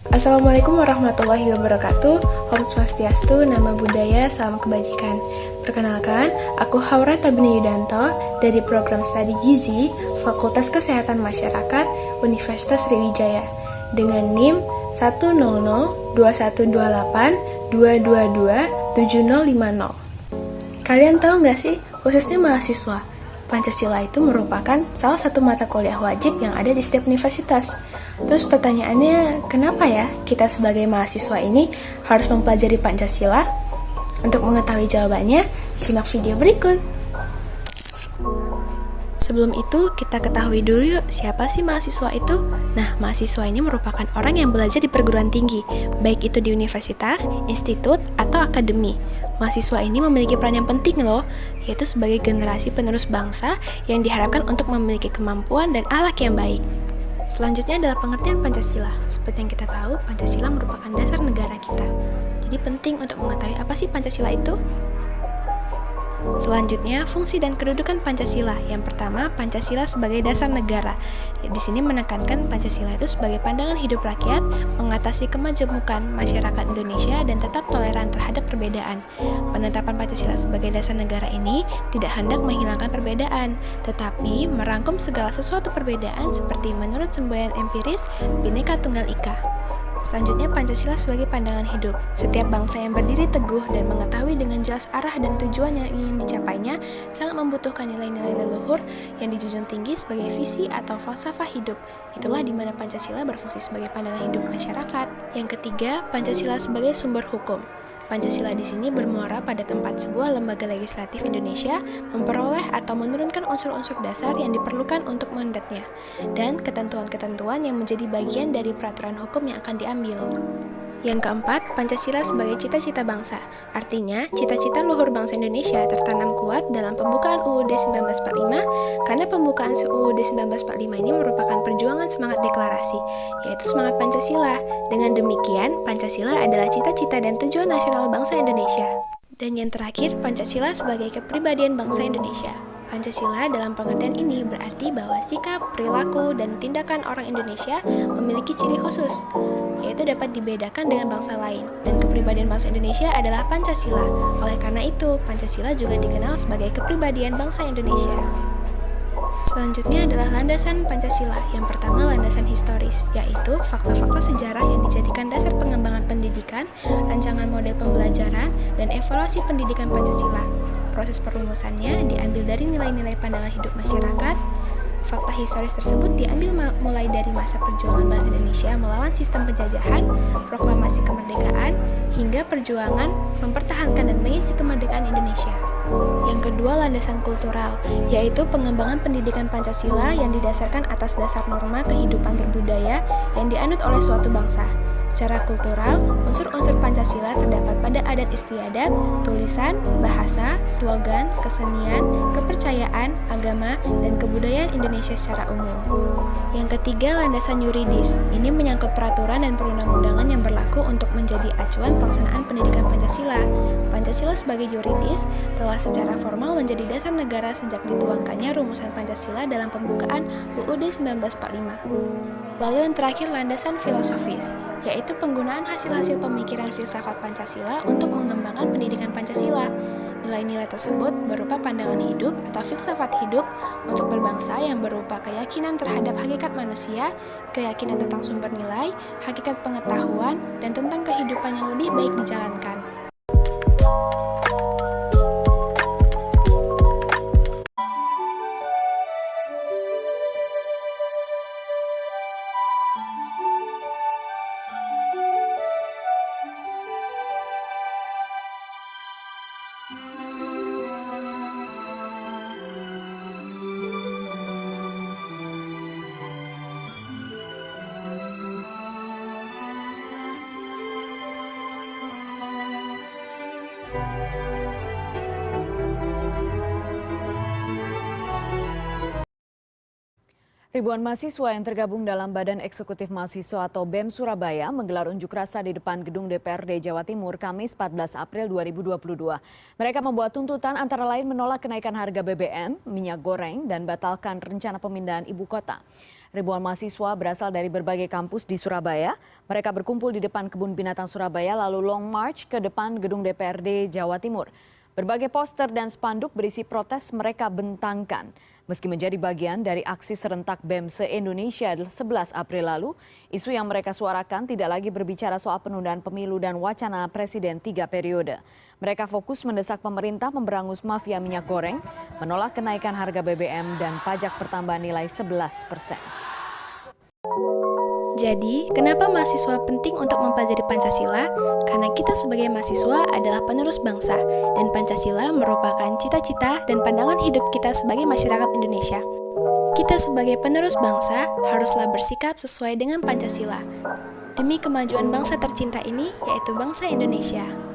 Assalamualaikum warahmatullahi wabarakatuh. Om Swastiastu, Nama Budaya, Salam Kebajikan. Perkenalkan, aku Haura Tabini Yudanto dari Program Studi Gizi, Fakultas Kesehatan Masyarakat, Universitas Sriwijaya, dengan NIM 1002128222750. Kalian tahu nggak sih, khususnya mahasiswa, Pancasila itu merupakan salah satu mata kuliah wajib yang ada di setiap universitas. Terus pertanyaannya, kenapa ya kita sebagai mahasiswa ini harus mempelajari Pancasila? Untuk mengetahui jawabannya, simak video berikut. Sebelum itu, kita ketahui dulu yuk, siapa sih mahasiswa itu? Nah, mahasiswa ini merupakan orang yang belajar di perguruan tinggi, baik itu di universitas, institut, atau akademi. Mahasiswa ini memiliki peran yang penting loh, yaitu sebagai generasi penerus bangsa yang diharapkan untuk memiliki kemampuan dan akhlak yang baik. Selanjutnya adalah pengertian Pancasila. Seperti yang kita tahu, Pancasila merupakan dasar negara kita. Jadi penting untuk mengetahui apa sih Pancasila itu? Selanjutnya, fungsi dan kedudukan Pancasila. Yang pertama, Pancasila sebagai dasar negara. Di sini menekankan Pancasila itu sebagai pandangan hidup rakyat, mengatasi kemajemukan masyarakat Indonesia dan tetap toleran terhadap perbedaan. Penetapan Pancasila sebagai dasar negara ini tidak hendak menghilangkan perbedaan, tetapi merangkum segala sesuatu perbedaan seperti menurut semboyan empiris Bhinneka Tunggal Ika. Selanjutnya, Pancasila sebagai pandangan hidup. Setiap bangsa yang berdiri teguh dan mengetahui dengan jelas arah dan tujuan yang ingin dicapainya sangat membutuhkan nilai-nilai leluhur yang dijunjung tinggi sebagai visi atau falsafah hidup. Itulah di mana Pancasila berfungsi sebagai pandangan hidup masyarakat. Yang ketiga, Pancasila sebagai sumber hukum. Pancasila di sini bermuara pada tempat sebuah lembaga legislatif Indonesia memperoleh atau menurunkan unsur-unsur dasar yang diperlukan untuk mendatnya, dan ketentuan-ketentuan yang menjadi bagian dari peraturan hukum yang akan diambil. Yang keempat, Pancasila sebagai cita-cita bangsa. Artinya, cita-cita luhur bangsa Indonesia tertanam kuat dalam pembukaan UUD 1945, karena pembukaan UUD 1945 ini merupakan perjuangan semangat deklarasi, yaitu semangat Pancasila. Dengan demikian, Pancasila adalah cita-cita dan tujuan nasional bangsa Indonesia. Dan yang terakhir, Pancasila sebagai kepribadian bangsa Indonesia. Pancasila dalam pengertian ini berarti bahwa sikap, perilaku, dan tindakan orang Indonesia memiliki ciri khusus, yaitu dapat dibedakan dengan bangsa lain, dan kepribadian bangsa Indonesia adalah Pancasila. Oleh karena itu, Pancasila juga dikenal sebagai kepribadian bangsa Indonesia. Selanjutnya adalah landasan Pancasila. Yang pertama, landasan historis, yaitu fakta-fakta sejarah yang dijadikan dasar pengembangan pendidikan, rancangan model pembelajaran, dan evaluasi pendidikan Pancasila. Proses perumusannya diambil dari nilai-nilai pandangan hidup masyarakat. Fakta historis tersebut diambil mulai dari masa perjuangan bangsa Indonesia melawan sistem penjajahan, proklamasi kemerdekaan, hingga perjuangan mempertahankan dan mengisi kemerdekaan Indonesia. Yang kedua, landasan kultural, yaitu pengembangan pendidikan Pancasila yang didasarkan atas dasar norma kehidupan berbudaya yang dianut oleh suatu bangsa. Secara kultural, unsur-unsur Pancasila terdapat pada adat istiadat, tulisan, bahasa, slogan, kesenian, kepercayaan, agama, dan kebudayaan Indonesia secara umum. Yang ketiga, landasan yuridis. Ini menyangkut peraturan dan perundang-undangan yang berlaku untuk menjadi acuan pelaksanaan pendidikan Pancasila. Pancasila sebagai yuridis telah secara formal menjadi dasar negara sejak dituangkannya rumusan Pancasila dalam pembukaan UUD 1945. Lalu yang terakhir, landasan filosofis, yaitu penggunaan hasil-hasil pemikiran filsafat Pancasila untuk mengembangkan pendidikan Pancasila. Nilai-nilai tersebut berupa pandangan hidup atau filsafat hidup untuk berbangsa yang berupa keyakinan terhadap hakikat manusia, keyakinan tentang sumber nilai, hakikat pengetahuan, dan tentang kehidupan yang lebih baik dijalankan. Ribuan mahasiswa yang tergabung dalam Badan Eksekutif Mahasiswa atau BEM Surabaya menggelar unjuk rasa di depan gedung DPRD Jawa Timur Kamis 14 April 2022. Mereka membuat tuntutan antara lain menolak kenaikan harga BBM, minyak goreng, dan batalkan rencana pemindahan ibu kota. Ribuan mahasiswa berasal dari berbagai kampus di Surabaya. Mereka berkumpul di depan Kebun Binatang Surabaya lalu long march ke depan gedung DPRD Jawa Timur. Berbagai poster dan spanduk berisi protes mereka bentangkan. Meski menjadi bagian dari aksi serentak BEM se-Indonesia 11 April lalu, isu yang mereka suarakan tidak lagi berbicara soal penundaan pemilu dan wacana presiden 3 periode. Mereka fokus mendesak pemerintah memberangus mafia minyak goreng, menolak kenaikan harga BBM dan pajak pertambahan nilai 11%. Jadi, kenapa mahasiswa penting untuk mempelajari Pancasila? Karena kita sebagai mahasiswa adalah penerus bangsa, dan Pancasila merupakan cita-cita dan pandangan hidup kita sebagai masyarakat Indonesia. Kita sebagai penerus bangsa haruslah bersikap sesuai dengan Pancasila, demi kemajuan bangsa tercinta ini, yaitu bangsa Indonesia.